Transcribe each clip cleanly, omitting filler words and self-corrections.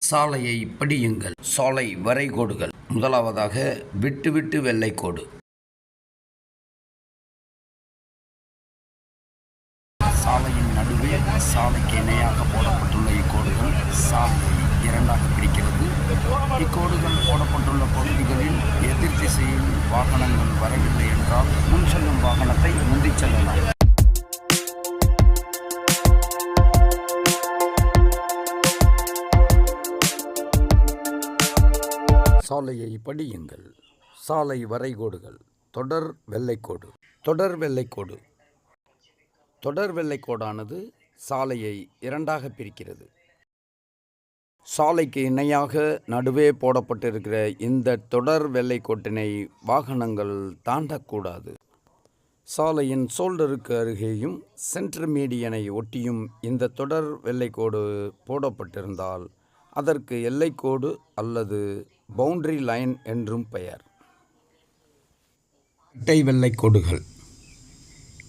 சாலையை படியுங்கள். சாலை வரைகோடுகள். முதலாவதாக விட்டு வெள்ளைக்கோடு. சாலையின் நடுவே சாலைக்கு இணையாக போடப்பட்டுள்ள இக்கோடுகள் சாலையை இரண்டாக பிரிக்கிறது. இக்கோடுகள் போடப்பட்டுள்ள பகுதிகளில் எதிர் திசையில் வாகனங்கள் வரவில்லை என்றால் முன் செல்லும் வாகனத்தை முந்திச் செல்லலாம். சாலையை படியுங்கள். சாலை வரைகோடுகள். தொடர் வெள்ளைக்கோடு. தொடர் வெள்ளைக்கோடானது சாலையை இரண்டாக பிரிக்கிறது. சாலைக்கு இணையாக நடுவே போடப்பட்டிருக்கிற இந்த தொடர் வெள்ளைக்கோட்டினை வாகனங்கள் தாண்டக்கூடாது. சாலையின் ஷோல்டருக்கு அருகேயும் சென்டர் மீடியனை ஒட்டியும் இந்த தொடர் வெள்ளைக்கோடு போடப்பட்டிருந்தால் அதற்கு எல்லைக்கோடு அல்லது பவுண்டரி லைன் என்றும் பெயர். இரட்டை வெள்ளைக்கோடுகள்.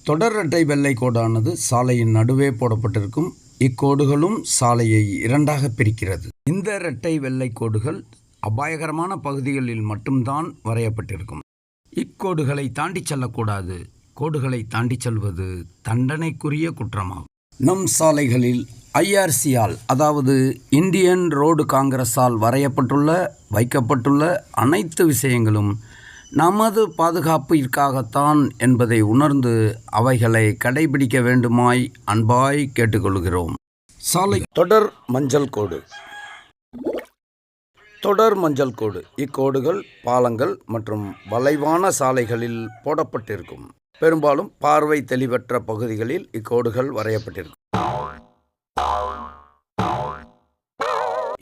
தொடர் இரட்டை வெள்ளைக்கோடானது சாலையின் நடுவே போடப்பட்டிருக்கும். இக்கோடுகளும் சாலையை இரண்டாக பிரிக்கிறது. இந்த இரட்டை வெள்ளைக்கோடுகள் அபாயகரமான பகுதிகளில் மட்டும்தான் வரையப்பட்டிருக்கும். இக்கோடுகளை தாண்டி செல்லக்கூடாது. கோடுகளை தாண்டி செல்வது தண்டனைக்குரிய குற்றமாகும். நம் சாலைகளில் IRCயால், அதாவது இந்தியன் ரோடு காங்கிரஸால் வைக்கப்பட்டுள்ள அனைத்து விஷயங்களும் நமது பாதுகாப்பிற்காகத்தான் என்பதை உணர்ந்து அவைகளை கடைபிடிக்க வேண்டுமாய் அன்பாய் கேட்டுக்கொள்கிறோம். சாலை தொடர் மஞ்சள் கோடு. இக்கோடுகள் பாலங்கள் மற்றும் வளைவான சாலைகளில் போடப்பட்டிருக்கும். பெரும்பாலும் பார்வை தெளிவற்ற பகுதிகளில் இக்கோடுகள் வரையப்பட்டிருக்கும்.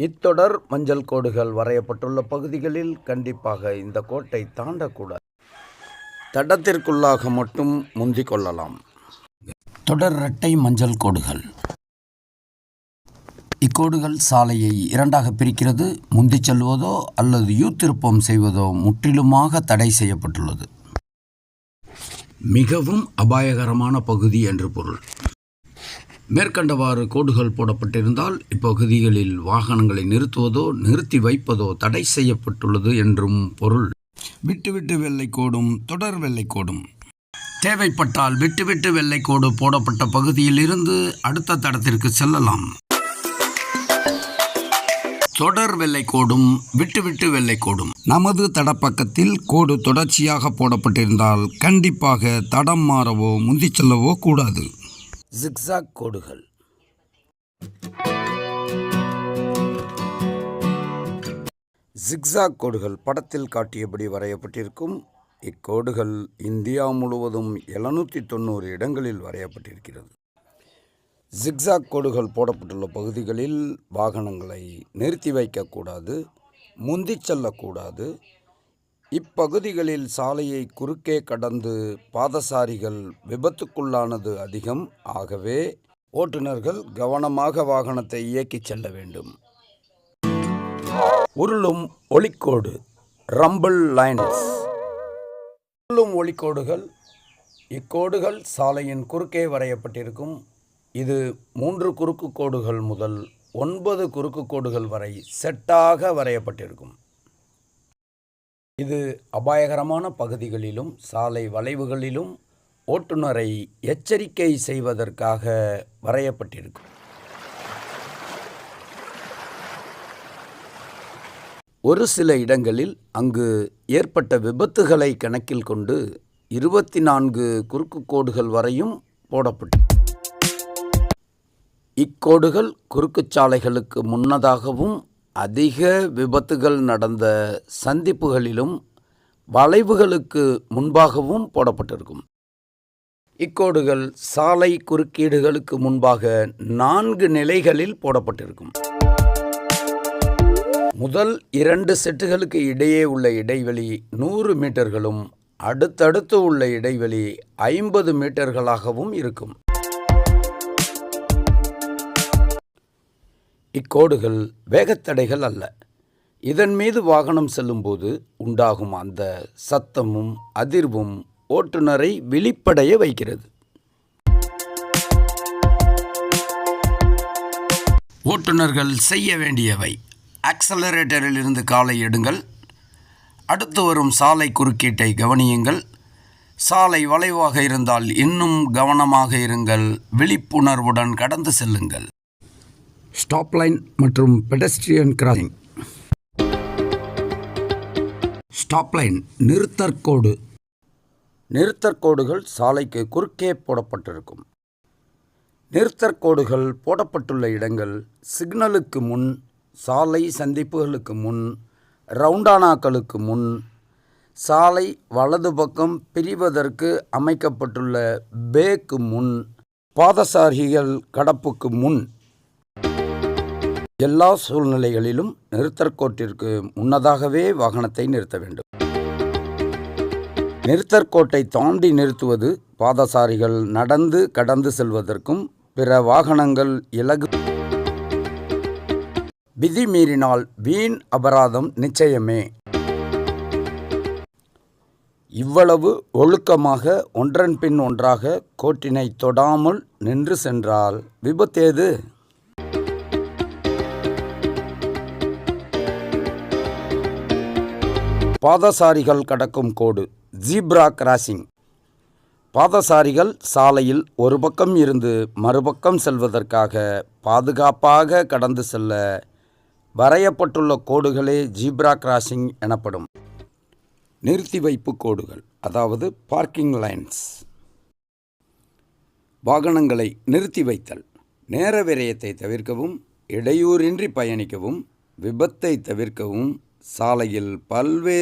இத்தொடர் மஞ்சள் கோடுகள் வரையப்பட்டுள்ள பகுதிகளில் கண்டிப்பாக இந்த கோட்டை தாண்டக்கூடாது. தடத்திற்குள்ளாக மட்டும் முந்திக் கொள்ளலாம். தொடர் இரட்டை மஞ்சள் கோடுகள். இக்கோடுகள் சாலையை இரண்டாக பிரிக்கிறது. முந்திச் செல்வதோ அல்லது யூத்திருப்பம் செய்வதோ முற்றிலுமாக தடை செய்யப்பட்டுள்ளது. மிகவும் அபாயகரமான பகுதி என்று பொருள். மேற்கண்டவாறு கோடுகள் போடப்பட்டிருந்தால் இப்பகுதிகளில் வாகனங்களை நிறுத்துவதோ நிறுத்தி வைப்பதோ தடை செய்யப்பட்டுள்ளது என்றும் பொருள். விட்டு வெள்ளைக்கோடும் தொடர் வெள்ளைக்கோடும். தேவைப்பட்டால் விட்டு வெள்ளைக்கோடு போடப்பட்ட பகுதியில் இருந்து அடுத்த தடத்திற்கு செல்லலாம். தொடர் வெள்ளைக்கோடும் விட்டு வெள்ளைக்கோடும். நமது தடப்பக்கத்தில் கோடு தொடர்ச்சியாக போடப்பட்டிருந்தால் கண்டிப்பாக தடம் மாறவோ முந்திச் செல்லவோ கூடாது. ஜிக்ஸாக் கோடுகள். ஜிக்ஸாக் கோடுகள் படத்தில் காட்டியபடி வரையப்பட்டிருக்கும். இக்கோடுகள் இந்தியா முழுவதும் 790 இடங்களில் வரையப்பட்டிருக்கிறது. ஜிக்ஸாக் கோடுகள் போடப்பட்டுள்ள பகுதிகளில் வாகனங்களை நிறுத்தி வைக்கக்கூடாது, முந்திச் செல்லக்கூடாது. இப்பகுதிகளில் சாலையை குறுக்கே கடந்து பாதசாரிகள் விபத்துக்குள்ளானது அதிகம். ஆகவே ஓட்டுநர்கள் கவனமாக வாகனத்தை இயக்கிச் செல்ல வேண்டும். உருளும் ஒளிக்கோடு. Rumble lines. உருளும் ஒளிக்கோடுகள். இக்கோடுகள் சாலையின் குறுக்கே வரையப்பட்டிருக்கும். இது 3 குறுக்கு கோடுகள் முதல் 9 குறுக்கு கோடுகள் வரை செட்டாக வரையப்பட்டிருக்கும். இது அபாயகரமான பகுதிகளிலும் சாலை வளைவுகளிலும் ஓட்டுநரை எச்சரிக்கை செய்வதற்காக வரையப்பட்டிருக்கும். ஒரு சில இடங்களில் அங்கு ஏற்பட்ட விபத்துகளை கணக்கில் கொண்டு 24 குறுக்கு கோடுகள் வரையும் போடப்பட்டு. இக்கோடுகள் குறுக்குச் சாலைகளுக்கு முன்னதாகவும் அதிக விபத்துகள் நடந்த சந்திப்புகளிலும் வளைவுகளுக்கு முன்பாகவும் போடப்பட்டிருக்கும். இக்கோடுகள் சாலை குறுக்கீடுகளுக்கு முன்பாக 4 நிலைகளில் போடப்பட்டிருக்கும். முதல் 2 செட்டுகளுக்கு இடையே உள்ள இடைவெளி 100 மீட்டர்களும் அடுத்தடுத்து உள்ள இடைவெளி 50 மீட்டர்களாகவும் இருக்கும். இக்கோடுகள் வேகத்தடைகள் அல்ல. இதன் மீது வாகனம் செல்லும்போது உண்டாகும் அந்த சத்தமும் அதிர்வும் ஓட்டுநரை விழிப்படைய வைக்கிறது. ஓட்டுநர்கள் செய்ய வேண்டியவை: ஆக்சலரேட்டரில் இருந்து காலை எடுங்கள். அடுத்து வரும் சாலை குறுக்கீட்டை கவனியுங்கள். சாலை வளைவாக இருந்தால் இன்னும் கவனமாக இருங்கள். விழிப்புணர்வுடன் கடந்து செல்லுங்கள். ஸ்டாப் லைன் மற்றும் பெடஸ்ட்ரியன் கிராசிங். ஸ்டாப் லைன் நிறுத்தற்கோடு. நிறுத்தற்கோடுகள் சாலைக்கு குறுக்கே போடப்பட்டிருக்கும். நிறுத்தற்கோடுகள் போடப்பட்டுள்ள இடங்கள் சிக்னலுக்கு முன், சாலை சந்திப்புகளுக்கு முன், ரவுண்டானாக்களுக்கு முன், சாலை வலது பக்கம் பிரிவதற்கு அமைக்கப்பட்டுள்ள பேக்கு முன், பாதசாரிகள் கடப்புக்கு முன். எல்லா சூழ்நிலைகளிலும் நிறுத்தற்கோட்டிற்கு முன்னதாகவே வாகனத்தை நிறுத்த வேண்டும். நிறுத்தற்கோட்டை தாண்டி நிறுத்துவது பாதசாரிகள் நடந்து கடந்து செல்வதற்கும் பிற வாகனங்கள் இலகு விதி மீறினால் வீண் அபராதம் நிச்சயமே. இவ்வளவு ஒழுக்கமாக ஒன்றன் பின் ஒன்றாக கோட்டினை தொடாமல் நின்று சென்றால் விபத்தேது? பாதசாரிகள் கடக்கும் கோடு ஜீப்ரா கிராசிங். பாதசாரிகள் சாலையில் ஒரு பக்கம் இருந்து மறுபக்கம் செல்வதற்காக பாதுகாப்பாக கடந்து செல்ல வரையப்பட்டுள்ள கோடுகளே ஜீப்ரா கிராசிங் எனப்படும். நிறுத்தி வைப்பு கோடுகள், அதாவது பார்க்கிங் லைன்ஸ். வாகனங்களை நிறுத்தி வைத்தல் நேர விரயத்தை தவிர்க்கவும், இடையூறின்றி பயணிக்கவும், விபத்தை தவிர்க்கவும் சாலையில் பல்வேறு